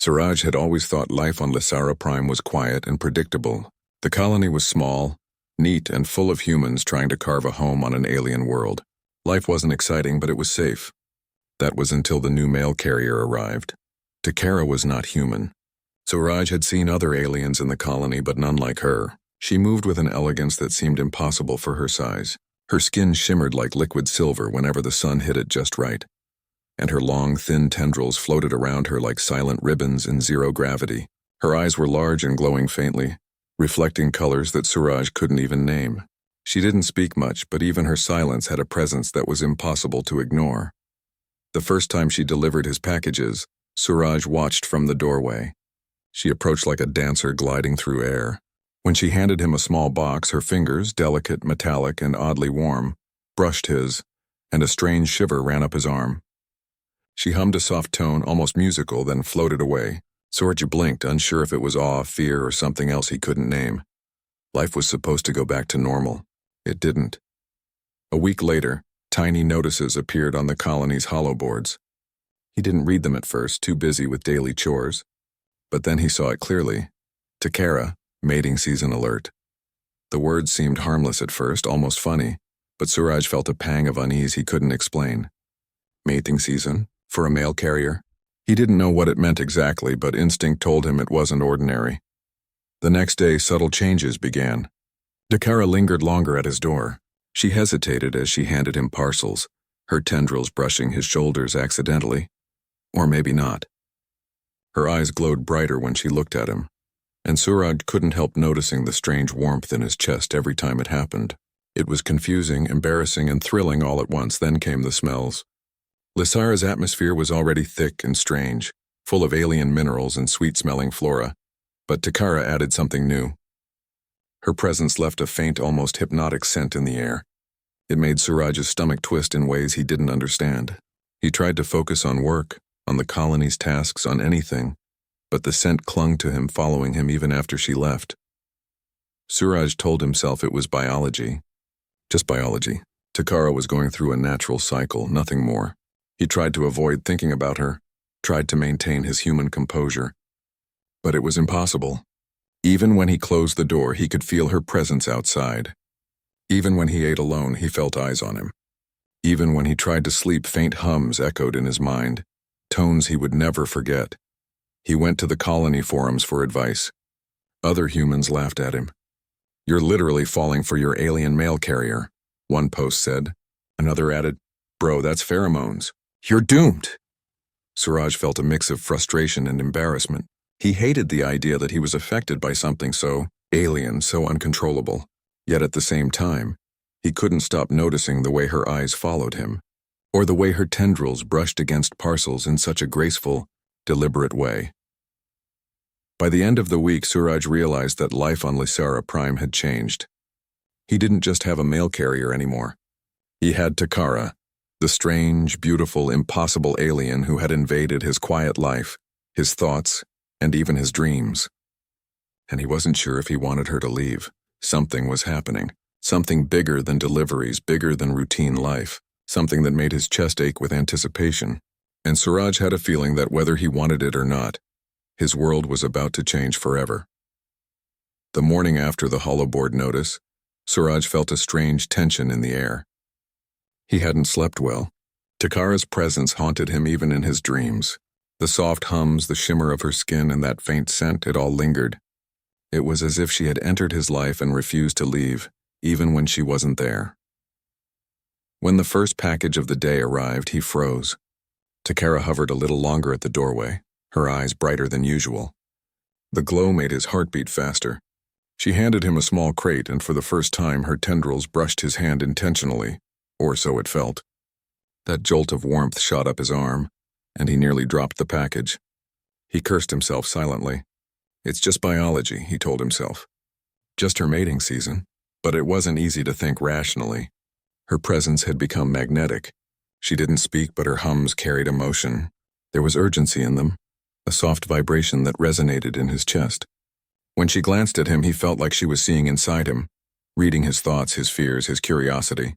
Suraj had always thought life on Lysara Prime was quiet and predictable. The colony was small, neat, and full of humans trying to carve a home on an alien world. Life wasn't exciting, but it was safe. That was until the new mail carrier arrived. Takara was not human. Suraj had seen other aliens in the colony, but none like her. She moved with an elegance that seemed impossible for her size. Her skin shimmered like liquid silver whenever the sun hit it just right, and her long, thin tendrils floated around her like silent ribbons in zero gravity. Her eyes were large and glowing faintly, reflecting colors that Suraj couldn't even name. She didn't speak much, but even her silence had a presence that was impossible to ignore. The first time she delivered his packages, Suraj watched from the doorway. She approached like a dancer gliding through air. When she handed him a small box, her fingers, delicate, metallic, and oddly warm, brushed his, and a strange shiver ran up his arm. She hummed a soft tone, almost musical, then floated away. Suraj blinked, unsure if it was awe, fear, or something else he couldn't name. Life was supposed to go back to normal. It didn't. A week later, tiny notices appeared on the colony's hollow boards. He didn't read them at first, too busy with daily chores. But then he saw it clearly. Takara, mating season alert. The words seemed harmless at first, almost funny, but Suraj felt a pang of unease he couldn't explain. Mating season? For a mail carrier? He didn't know what it meant exactly, but instinct told him it wasn't ordinary. The next day, subtle changes began. Takara lingered longer at his door. She hesitated as she handed him parcels, her tendrils brushing his shoulders accidentally. Or maybe not. Her eyes glowed brighter when she looked at him, and Suraj couldn't help noticing the strange warmth in his chest every time it happened. It was confusing, embarrassing, and thrilling all at once. Then came the smells. Lysara's atmosphere was already thick and strange, full of alien minerals and sweet-smelling flora, but Takara added something new. Her presence left a faint, almost hypnotic scent in the air. It made Suraj's stomach twist in ways he didn't understand. He tried to focus on work, on the colony's tasks, on anything, but the scent clung to him, following him even after she left. Suraj told himself it was biology. Just biology. Takara was going through a natural cycle, nothing more. He tried to avoid thinking about her, tried to maintain his human composure. But it was impossible. Even when he closed the door, he could feel her presence outside. Even when he ate alone, he felt eyes on him. Even when he tried to sleep, faint hums echoed in his mind, tones he would never forget. He went to the colony forums for advice. Other humans laughed at him. "You're literally falling for your alien mail carrier," one post said. Another added, "Bro, that's pheromones. You're doomed." Suraj felt a mix of frustration and embarrassment. He hated the idea that he was affected by something so alien, so uncontrollable. Yet at the same time, he couldn't stop noticing the way her eyes followed him, or the way her tendrils brushed against parcels in such a graceful, deliberate way. By the end of the week, Suraj realized that life on Lysara Prime had changed. He didn't just have a mail carrier anymore. He had Takara, the strange, beautiful, impossible alien who had invaded his quiet life, his thoughts, and even his dreams. And he wasn't sure if he wanted her to leave. Something was happening. Something bigger than deliveries, bigger than routine life. Something that made his chest ache with anticipation. And Suraj had a feeling that whether he wanted it or not, his world was about to change forever. The morning after the holoboard notice, Suraj felt a strange tension in the air. He hadn't slept well. Takara's presence haunted him even in his dreams. The soft hums, the shimmer of her skin, and that faint scent, it all lingered. It was as if she had entered his life and refused to leave, even when she wasn't there. When the first package of the day arrived, he froze. Takara hovered a little longer at the doorway, her eyes brighter than usual. The glow made his heart beat faster. She handed him a small crate, and for the first time her tendrils brushed his hand intentionally, or so it felt. That jolt of warmth shot up his arm, and he nearly dropped the package. He cursed himself silently. It's just biology, he told himself. Just her mating season. But it wasn't easy to think rationally. Her presence had become magnetic. She didn't speak, but her hums carried emotion. There was urgency in them, a soft vibration that resonated in his chest. When she glanced at him, he felt like she was seeing inside him, reading his thoughts, his fears, his curiosity.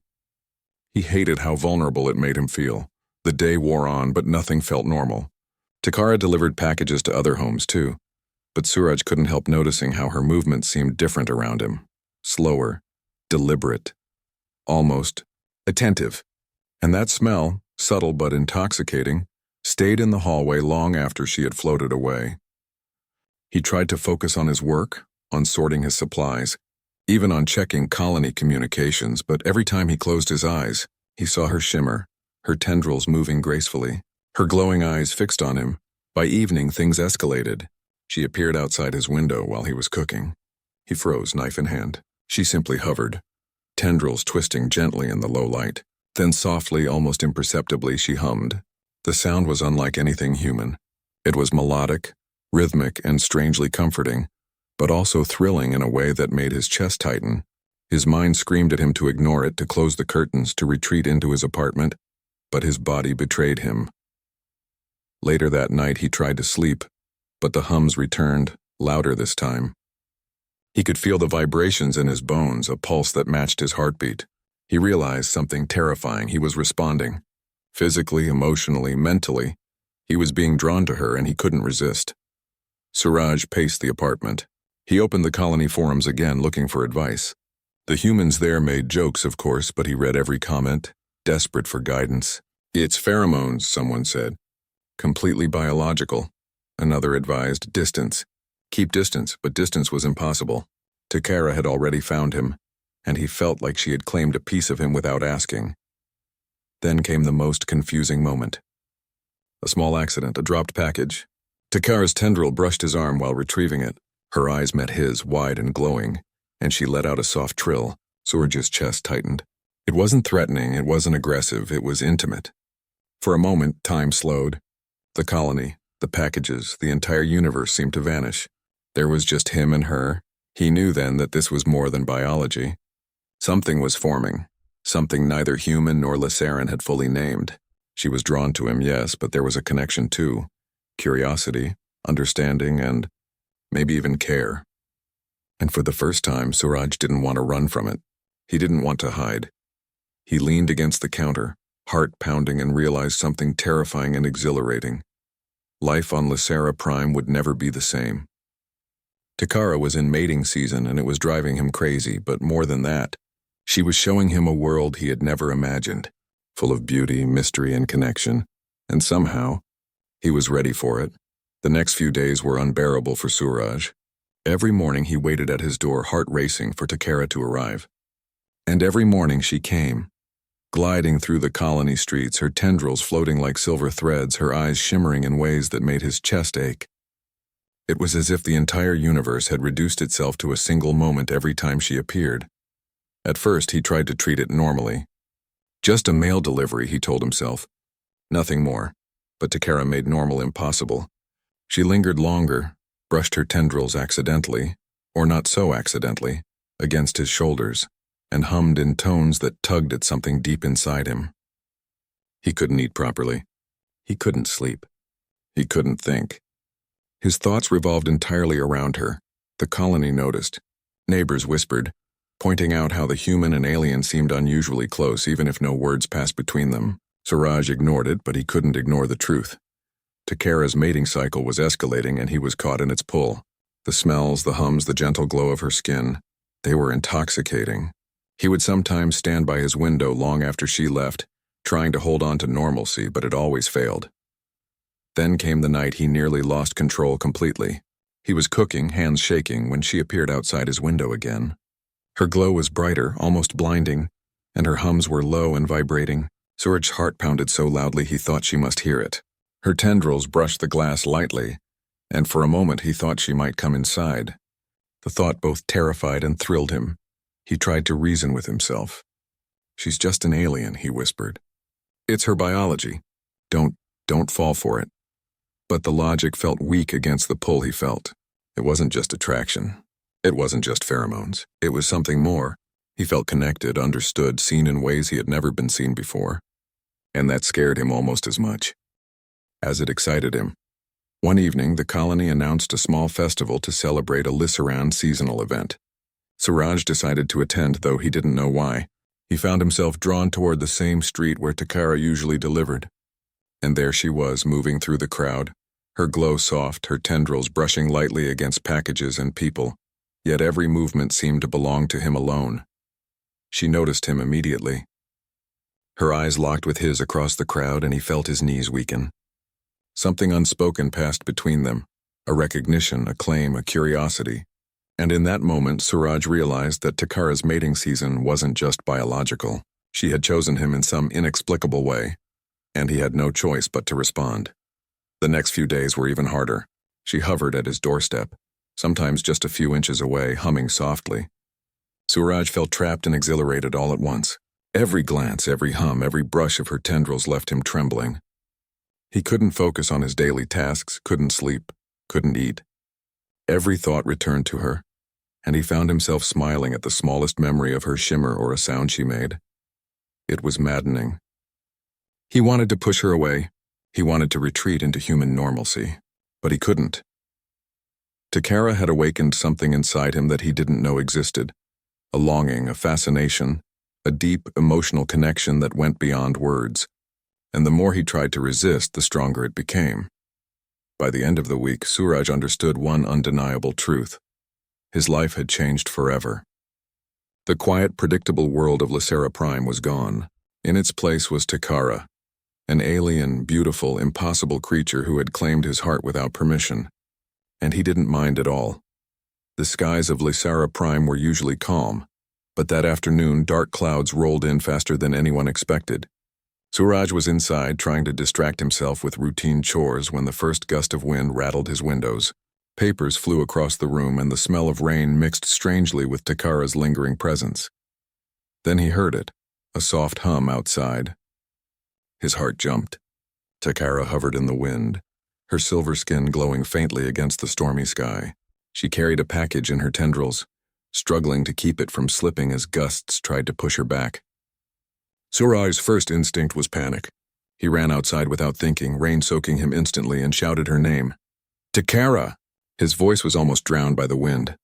He hated how vulnerable it made him feel. The day wore on, but nothing felt normal. Takara delivered packages to other homes too, but Suraj couldn't help noticing how her movements seemed different around him. Slower, deliberate, almost attentive. And that smell, subtle but intoxicating, stayed in the hallway long after she had floated away. He tried to focus on his work, on sorting his supplies, even on checking colony communications, but every time he closed his eyes, he saw her shimmer, her tendrils moving gracefully, her glowing eyes fixed on him. By evening, things escalated. She appeared outside his window while he was cooking. He froze, knife in hand. She simply hovered, tendrils twisting gently in the low light. Then softly, almost imperceptibly, she hummed. The sound was unlike anything human. It was melodic, rhythmic, and strangely comforting, but also thrilling in a way that made his chest tighten. His mind screamed at him to ignore it, to close the curtains, to retreat into his apartment, but his body betrayed him. Later that night he tried to sleep, but the hums returned, louder this time. He could feel the vibrations in his bones, a pulse that matched his heartbeat. He realized something terrifying. He was responding. Physically, emotionally, mentally. He was being drawn to her and he couldn't resist. Suraj paced the apartment. He opened the colony forums again, looking for advice. The humans there made jokes, of course, but he read every comment, desperate for guidance. "It's pheromones," someone said. "Completely biological." Another advised distance. Keep distance, but distance was impossible. Takara had already found him, and he felt like she had claimed a piece of him without asking. Then came the most confusing moment. A small accident, a dropped package. Takara's tendril brushed his arm while retrieving it. Her eyes met his, wide and glowing, and she let out a soft trill. Suraj's chest tightened. It wasn't threatening, it wasn't aggressive, it was intimate. For a moment, time slowed. The colony, the packages, the entire universe seemed to vanish. There was just him and her. He knew then that this was more than biology. Something was forming, something neither human nor Lysaran had fully named. She was drawn to him, yes, but there was a connection too. Curiosity, understanding, and maybe even care. And for the first time, Suraj didn't want to run from it. He didn't want to hide. He leaned against the counter, heart pounding, and realized something terrifying and exhilarating. Life on Lysara Prime would never be the same. Takara was in mating season and it was driving him crazy, but more than that, she was showing him a world he had never imagined, full of beauty, mystery, and connection, and somehow, he was ready for it. The next few days were unbearable for Suraj. Every morning he waited at his door, heart racing, for Takara to arrive. And every morning she came, gliding through the colony streets, her tendrils floating like silver threads, her eyes shimmering in ways that made his chest ache. It was as if the entire universe had reduced itself to a single moment every time she appeared. At first, he tried to treat it normally. Just a mail delivery, he told himself. Nothing more. But Takara made normal impossible. She lingered longer, brushed her tendrils accidentally, or not so accidentally, against his shoulders, and hummed in tones that tugged at something deep inside him. He couldn't eat properly. He couldn't sleep. He couldn't think. His thoughts revolved entirely around her. The colony noticed. Neighbors whispered, pointing out how the human and alien seemed unusually close, even if no words passed between them. Suraj ignored it, but he couldn't ignore the truth. Takara's mating cycle was escalating, and he was caught in its pull. The smells, the hums, the gentle glow of her skin, they were intoxicating. He would sometimes stand by his window long after she left, trying to hold on to normalcy, but it always failed. Then came the night he nearly lost control completely. He was cooking, hands shaking, when she appeared outside his window again. Her glow was brighter, almost blinding, and her hums were low and vibrating. Suraj's heart pounded so loudly he thought she must hear it. Her tendrils brushed the glass lightly, and for a moment he thought she might come inside. The thought both terrified and thrilled him. He tried to reason with himself. "She's just an alien," he whispered. "It's her biology. Don't fall for it." But the logic felt weak against the pull he felt. It wasn't just attraction. It wasn't just pheromones. It was something more. He felt connected, understood, seen in ways he had never been seen before. And that scared him almost as much as it excited him. One evening, the colony announced a small festival to celebrate a Lysaran seasonal event. Suraj decided to attend, though he didn't know why. He found himself drawn toward the same street where Takara usually delivered. And there she was, moving through the crowd, her glow soft, her tendrils brushing lightly against packages and people, yet every movement seemed to belong to him alone. She noticed him immediately. Her eyes locked with his across the crowd, and he felt his knees weaken. Something unspoken passed between them, a recognition, a claim, a curiosity. And in that moment, Suraj realized that Takara's mating season wasn't just biological. She had chosen him in some inexplicable way, and he had no choice but to respond. The next few days were even harder. She hovered at his doorstep, sometimes just a few inches away, humming softly. Suraj felt trapped and exhilarated all at once. Every glance, every hum, every brush of her tendrils left him trembling. He couldn't focus on his daily tasks, couldn't sleep, couldn't eat. Every thought returned to her, and he found himself smiling at the smallest memory of her shimmer or a sound she made. It was maddening. He wanted to push her away. He wanted to retreat into human normalcy, but he couldn't. Takara had awakened something inside him that he didn't know existed. A longing, a fascination, a deep emotional connection that went beyond words. And the more he tried to resist, the stronger it became. By the end of the week, Suraj understood one undeniable truth. His life had changed forever. The quiet, predictable world of Lacera Prime was gone. In its place was Takara, an alien, beautiful, impossible creature who had claimed his heart without permission. And he didn't mind at all. The skies of Lacera Prime were usually calm, but that afternoon dark clouds rolled in faster than anyone expected. Suraj was inside trying to distract himself with routine chores when the first gust of wind rattled his windows. Papers flew across the room and the smell of rain mixed strangely with Takara's lingering presence. Then he heard it, a soft hum outside. His heart jumped. Takara hovered in the wind, her silver skin glowing faintly against the stormy sky. She carried a package in her tendrils, struggling to keep it from slipping as gusts tried to push her back. Suraj's first instinct was panic. He ran outside without thinking, rain soaking him instantly, and shouted her name. "Takara!" His voice was almost drowned by the wind.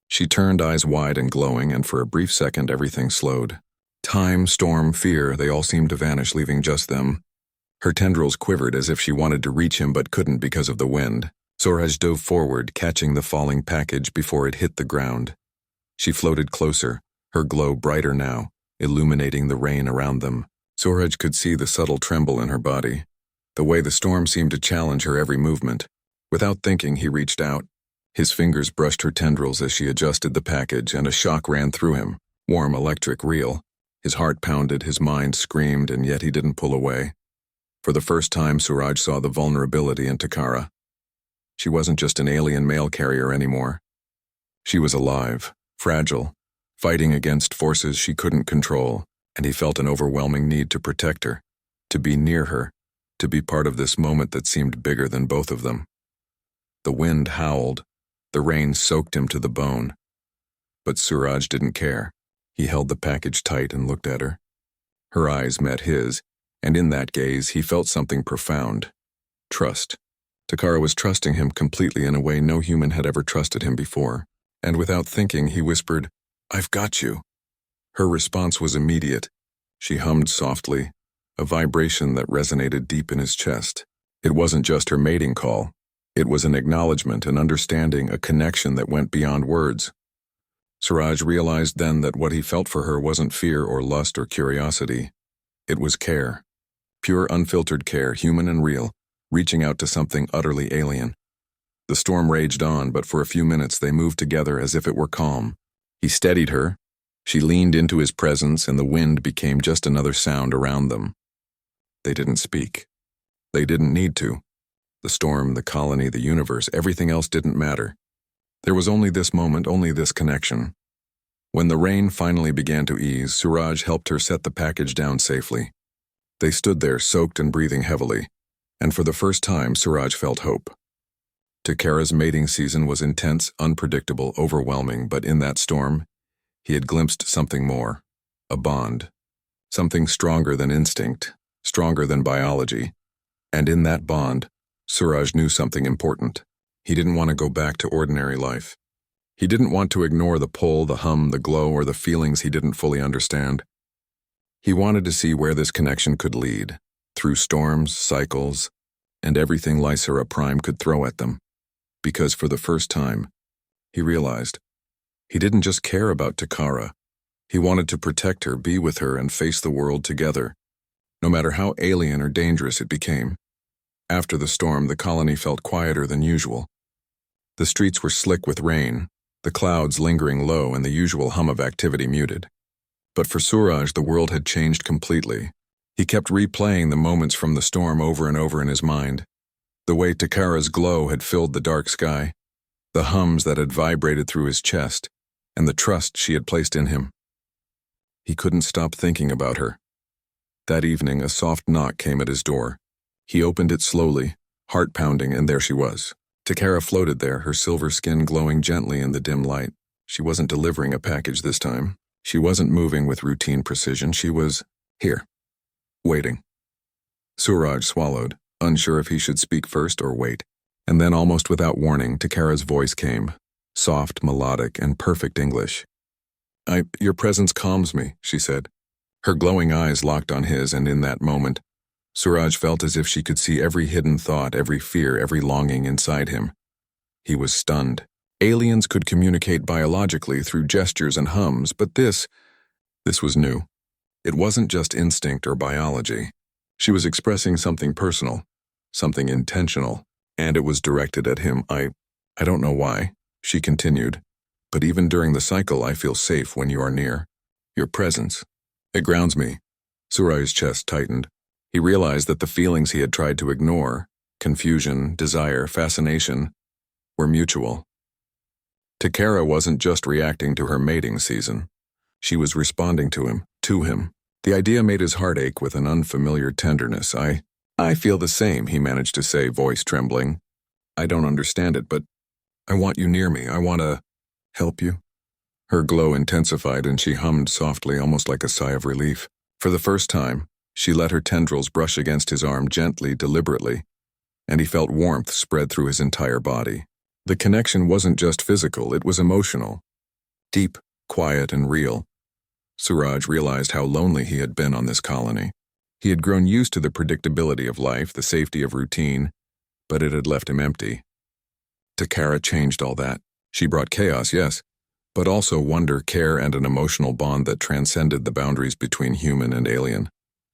She turned, eyes wide and glowing, and for a brief second everything slowed. Time, storm, fear, they all seemed to vanish, leaving just them. Her tendrils quivered as if she wanted to reach him but couldn't because of the wind. Suraj dove forward, catching the falling package before it hit the ground. She floated closer, her glow brighter now, illuminating the rain around them. Suraj could see the subtle tremble in her body, the way the storm seemed to challenge her every movement. Without thinking, he reached out. His fingers brushed her tendrils as she adjusted the package, and a shock ran through him, warm, electric, real. His heart pounded, his mind screamed, and yet he didn't pull away. For the first time, Suraj saw the vulnerability in Takara. She wasn't just an alien mail carrier anymore. She was alive, fragile, fighting against forces she couldn't control, and he felt an overwhelming need to protect her, to be near her, to be part of this moment that seemed bigger than both of them. The wind howled, the rain soaked him to the bone. But Suraj didn't care. He held the package tight and looked at her. Her eyes met his, and in that gaze he felt something profound. Trust. Takara was trusting him completely in a way no human had ever trusted him before, and without thinking he whispered, "I've got you." Her response was immediate. She hummed softly, a vibration that resonated deep in his chest. It wasn't just her mating call. It was an acknowledgement, an understanding, a connection that went beyond words. Suraj realized then that what he felt for her wasn't fear or lust or curiosity. It was care. Pure, unfiltered care, human and real, reaching out to something utterly alien. The storm raged on, but for a few minutes they moved together as if it were calm. He steadied her. She leaned into his presence, and the wind became just another sound around them. They didn't speak. They didn't need to. The storm, the colony, the universe, everything else didn't matter. There was only this moment, only this connection. When the rain finally began to ease, Suraj helped her set the package down safely. They stood there, soaked and breathing heavily, and for the first time Suraj felt hope. Takara's mating season was intense, unpredictable, overwhelming, but in that storm, he had glimpsed something more. A bond. Something stronger than instinct, stronger than biology. And in that bond, Suraj knew something important. He didn't want to go back to ordinary life. He didn't want to ignore the pull, the hum, the glow, or the feelings he didn't fully understand. He wanted to see where this connection could lead, through storms, cycles, and everything Lysera Prime could throw at them. Because for the first time, he realized he didn't just care about Takara. He wanted to protect her, be with her, and face the world together, no matter how alien or dangerous it became. After the storm, the colony felt quieter than usual. The streets were slick with rain, the clouds lingering low and the usual hum of activity muted. But for Suraj, the world had changed completely. He kept replaying the moments from the storm over and over in his mind. The way Takara's glow had filled the dark sky, the hums that had vibrated through his chest, and the trust she had placed in him. He couldn't stop thinking about her. That evening, a soft knock came at his door. He opened it slowly, heart pounding, and there she was. Takara floated there, her silver skin glowing gently in the dim light. She wasn't delivering a package this time. She wasn't moving with routine precision. She was here, waiting. Suraj swallowed, unsure if he should speak first or wait. And then, almost without warning, Takara's voice came, soft, melodic, and perfect English. Your presence calms me, she said. Her glowing eyes locked on his, and in that moment, Suraj felt as if she could see every hidden thought, every fear, every longing inside him. He was stunned. Aliens could communicate biologically through gestures and hums, but this was new. It wasn't just instinct or biology. She was expressing something personal, something intentional, and it was directed at him. I don't know why, she continued, but even during the cycle I feel safe when you are near. Your presence, it grounds me. Suraj's chest tightened. He realized that the feelings he had tried to ignore, confusion, desire, fascination, were mutual. Takara wasn't just reacting to her mating season. She was responding to him. The idea made his heart ache with an unfamiliar tenderness. I feel the same, he managed to say, voice trembling. I don't understand it, but I want you near me. I want to help you. Her glow intensified and she hummed softly, almost like a sigh of relief. For the first time, she let her tendrils brush against his arm gently, deliberately, and he felt warmth spread through his entire body. The connection wasn't just physical, it was emotional. Deep, quiet, and real. Suraj realized how lonely he had been on this colony. He had grown used to the predictability of life, the safety of routine, but it had left him empty. Takara changed all that. She brought chaos, yes, but also wonder, care, and an emotional bond that transcended the boundaries between human and alien.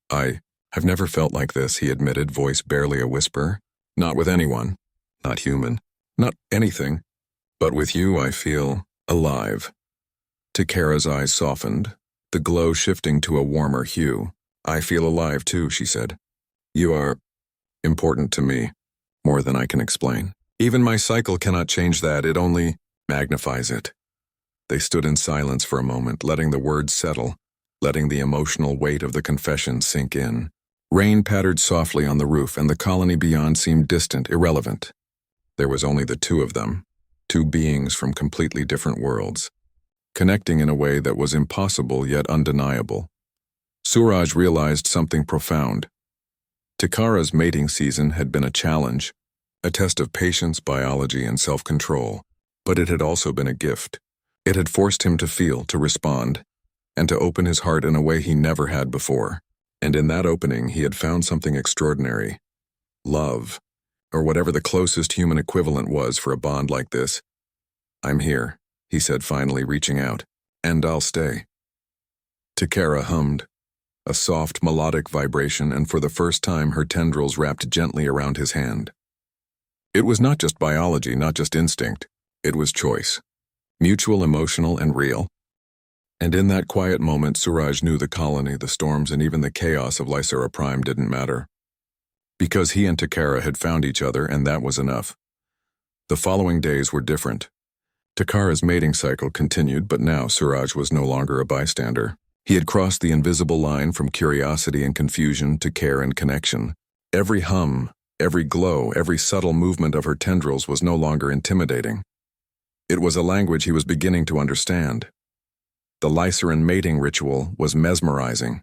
I've never felt like this, he admitted, voice barely a whisper. Not with anyone. Not human. Not anything. But with you, I feel alive. Takara's eyes softened, the glow shifting to a warmer hue. I feel alive too, she said. You are important to me, more than I can explain. Even my cycle cannot change that, it only magnifies it. They stood in silence for a moment, letting the words settle, letting the emotional weight of the confession sink in. Rain pattered softly on the roof, and the colony beyond seemed distant, irrelevant. There was only the two of them, two beings from completely different worlds, connecting in a way that was impossible yet undeniable. Suraj realized something profound. Takara's mating season had been a challenge, a test of patience, biology, and self-control, but it had also been a gift. It had forced him to feel, to respond, and to open his heart in a way he never had before. And in that opening, he had found something extraordinary. Love, or whatever the closest human equivalent was for a bond like this. I'm here, he said, finally reaching out, and I'll stay. Takara hummed, a soft, melodic vibration, and for the first time her tendrils wrapped gently around his hand. It was not just biology, not just instinct. It was choice. Mutual, emotional, and real. And in that quiet moment, Suraj knew the colony, the storms, and even the chaos of Lysera Prime didn't matter. Because he and Takara had found each other, and that was enough. The following days were different. Takara's mating cycle continued, but now Suraj was no longer a bystander. He had crossed the invisible line from curiosity and confusion to care and connection. Every hum, every glow, every subtle movement of her tendrils was no longer intimidating. It was a language he was beginning to understand. The Lyceran mating ritual was mesmerizing.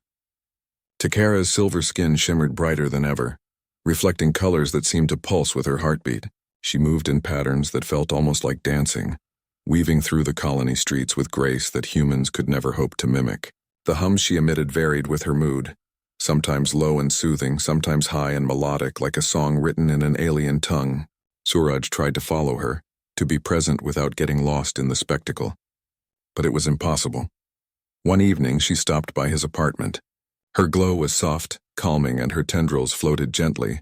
Takara's silver skin shimmered brighter than ever, reflecting colors that seemed to pulse with her heartbeat. She moved in patterns that felt almost like dancing, weaving through the colony streets with grace that humans could never hope to mimic. The hums she emitted varied with her mood, sometimes low and soothing, sometimes high and melodic like a song written in an alien tongue. Suraj tried to follow her, to be present without getting lost in the spectacle. But it was impossible. One evening she stopped by his apartment. Her glow was soft, calming, and her tendrils floated gently,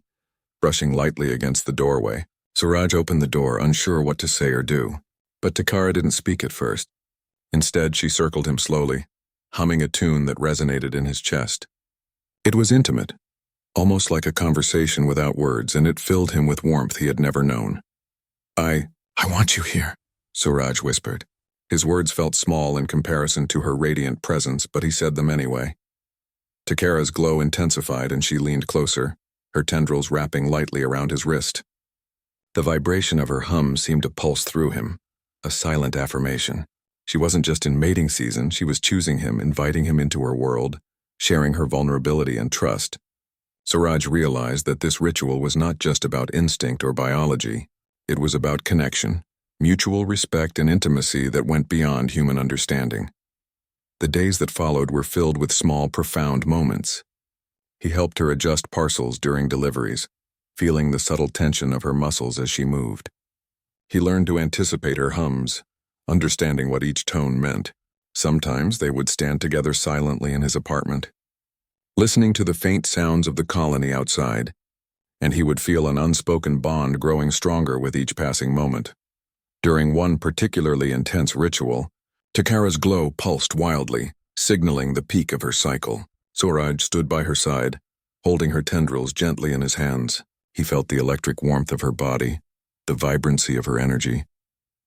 brushing lightly against the doorway. Suraj opened the door, unsure what to say or do. But Takara didn't speak at first. Instead, she circled him slowly, humming a tune that resonated in his chest. It was intimate, almost like a conversation without words, and it filled him with warmth he had never known. I want you here, Suraj whispered. His words felt small in comparison to her radiant presence, but he said them anyway. Takara's glow intensified and she leaned closer, her tendrils wrapping lightly around his wrist. The vibration of her hum seemed to pulse through him, a silent affirmation. She wasn't just in mating season, she was choosing him, inviting him into her world, sharing her vulnerability and trust. Suraj realized that this ritual was not just about instinct or biology. It was about connection, mutual respect and intimacy that went beyond human understanding. The days that followed were filled with small, profound moments. He helped her adjust parcels during deliveries, feeling the subtle tension of her muscles as she moved. He learned to anticipate her hums, understanding what each tone meant. Sometimes they would stand together silently in his apartment, listening to the faint sounds of the colony outside, and he would feel an unspoken bond growing stronger with each passing moment. During one particularly intense ritual, Takara's glow pulsed wildly, signaling the peak of her cycle. Suraj stood by her side, holding her tendrils gently in his hands. He felt the electric warmth of her body, the vibrancy of her energy,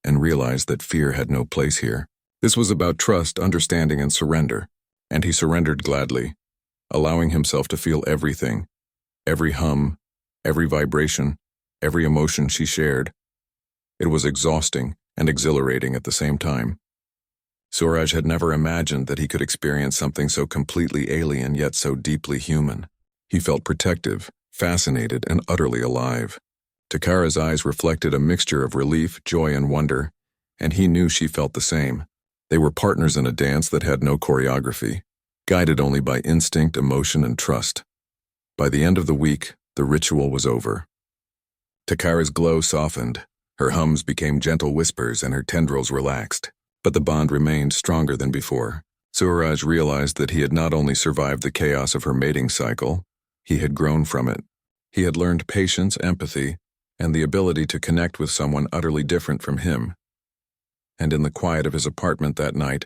and realized that fear had no place here. This was about trust, understanding, and surrender, and he surrendered gladly, allowing himself to feel everything, every hum, every vibration, every emotion she shared. It was exhausting and exhilarating at the same time. Suraj had never imagined that he could experience something so completely alien yet so deeply human. He felt protective, fascinated, and utterly alive. Takara's eyes reflected a mixture of relief, joy, and wonder, and he knew she felt the same. They were partners in a dance that had no choreography, guided only by instinct, emotion, and trust. By the end of the week, the ritual was over. Takara's glow softened, her hums became gentle whispers, and her tendrils relaxed. But the bond remained stronger than before. Suraj realized that he had not only survived the chaos of her mating cycle, he had grown from it. He had learned patience, empathy, and the ability to connect with someone utterly different from him. And in the quiet of his apartment that night,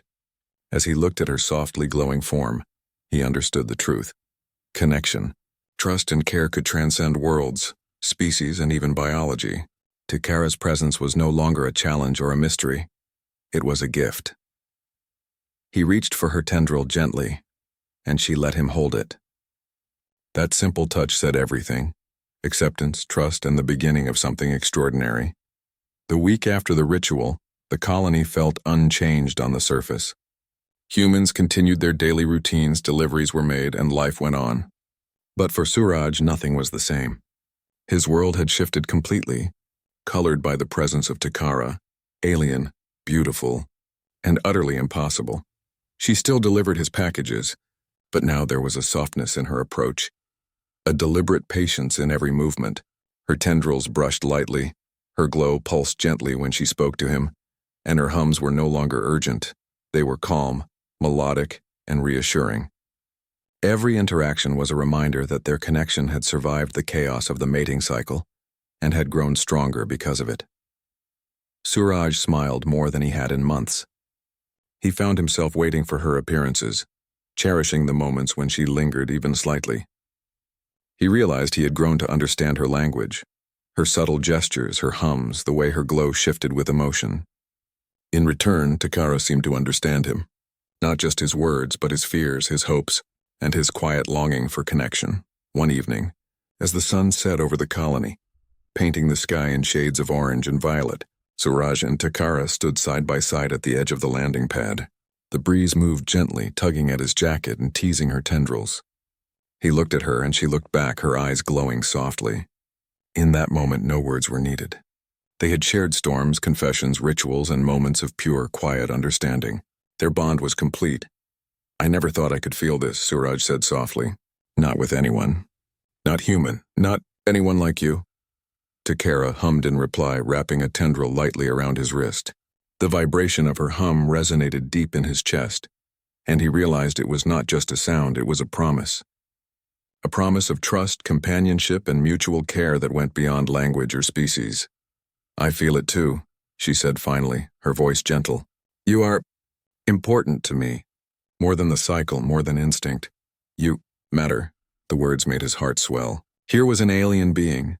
as he looked at her softly glowing form, he understood the truth. Connection, trust, and care could transcend worlds, species, and even biology. Takara's presence was no longer a challenge or a mystery. It was a gift. He reached for her tendril gently, and she let him hold it. That simple touch said everything: acceptance, trust, and the beginning of something extraordinary. The week after the ritual, the colony felt unchanged on the surface. Humans continued their daily routines, deliveries were made, and life went on. But for Suraj, nothing was the same. His world had shifted completely, colored by the presence of Takara, alien, beautiful, and utterly impossible. She still delivered his packages, but now there was a softness in her approach, a deliberate patience in every movement. Her tendrils brushed lightly, her glow pulsed gently when she spoke to him, and her hums were no longer urgent. They were calm, melodic, and reassuring. Every interaction was a reminder that their connection had survived the chaos of the mating cycle and had grown stronger because of it. Suraj smiled more than he had in months. He found himself waiting for her appearances, cherishing the moments when she lingered even slightly. He realized he had grown to understand her language, her subtle gestures, her hums, the way her glow shifted with emotion. In return, Takara seemed to understand him, not just his words, but his fears, his hopes, and his quiet longing for connection. One evening, as the sun set over the colony, painting the sky in shades of orange and violet, Suraj and Takara stood side by side at the edge of the landing pad. The breeze moved gently, tugging at his jacket and teasing her tendrils. He looked at her and she looked back, her eyes glowing softly. In that moment, no words were needed. They had shared storms, confessions, rituals, and moments of pure, quiet understanding. Their bond was complete. "I never thought I could feel this," Suraj said softly. Not with anyone. Not human. Not anyone like you. Takara hummed in reply, wrapping a tendril lightly around his wrist. The vibration of her hum resonated deep in his chest, and he realized it was not just a sound, it was a promise. A promise of trust, companionship, and mutual care that went beyond language or species. I feel it too, she said finally, her voice gentle. You are important to me. More than the cycle, more than instinct. You matter. The words made his heart swell. Here was an alien being,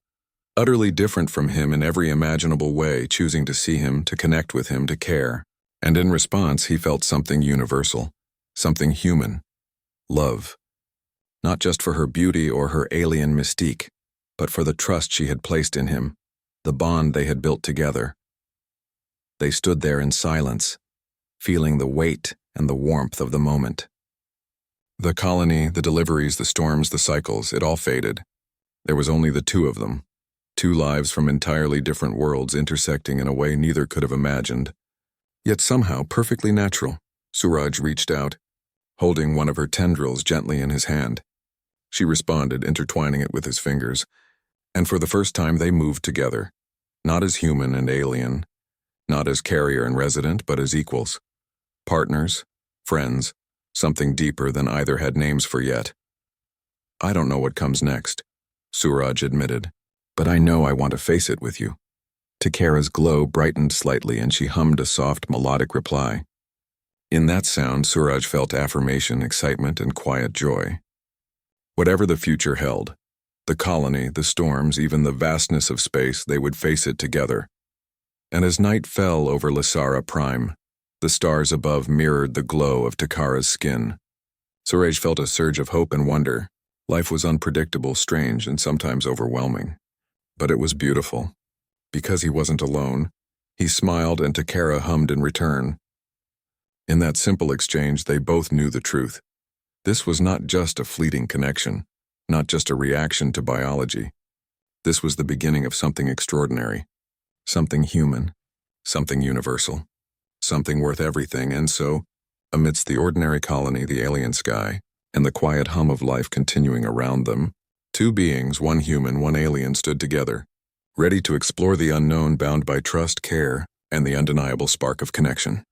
utterly different from him in every imaginable way, choosing to see him, to connect with him, to care. And in response, he felt something universal, something human. Love. Not just for her beauty or her alien mystique, but for the trust she had placed in him, the bond they had built together. They stood there in silence, feeling the weight and the warmth of the moment. The colony, the deliveries, the storms, the cycles, it all faded. There was only the two of them, two lives from entirely different worlds intersecting in a way neither could have imagined. Yet somehow perfectly natural. Suraj reached out, holding one of her tendrils gently in his hand. She responded, intertwining it with his fingers, and for the first time they moved together, not as human and alien, not as carrier and resident, but as equals. Partners, friends, something deeper than either had names for yet. I don't know what comes next, Suraj admitted, but I know I want to face it with you. Takara's glow brightened slightly and she hummed a soft melodic reply. In that sound, Suraj felt affirmation, excitement, and quiet joy. Whatever the future held, the colony, the storms, even the vastness of space, they would face it together. And as night fell over Lasara Prime, the stars above mirrored the glow of Takara's skin. Suraj felt a surge of hope and wonder. Life was unpredictable, strange, and sometimes overwhelming. But it was beautiful. Because he wasn't alone, he smiled and Takara hummed in return. In that simple exchange, they both knew the truth. This was not just a fleeting connection, not just a reaction to biology. This was the beginning of something extraordinary, something human, something universal, something worth everything. And so, amidst the ordinary colony, the alien sky, and the quiet hum of life continuing around them, two beings, one human, one alien, stood together, ready to explore the unknown, bound by trust, care, and the undeniable spark of connection.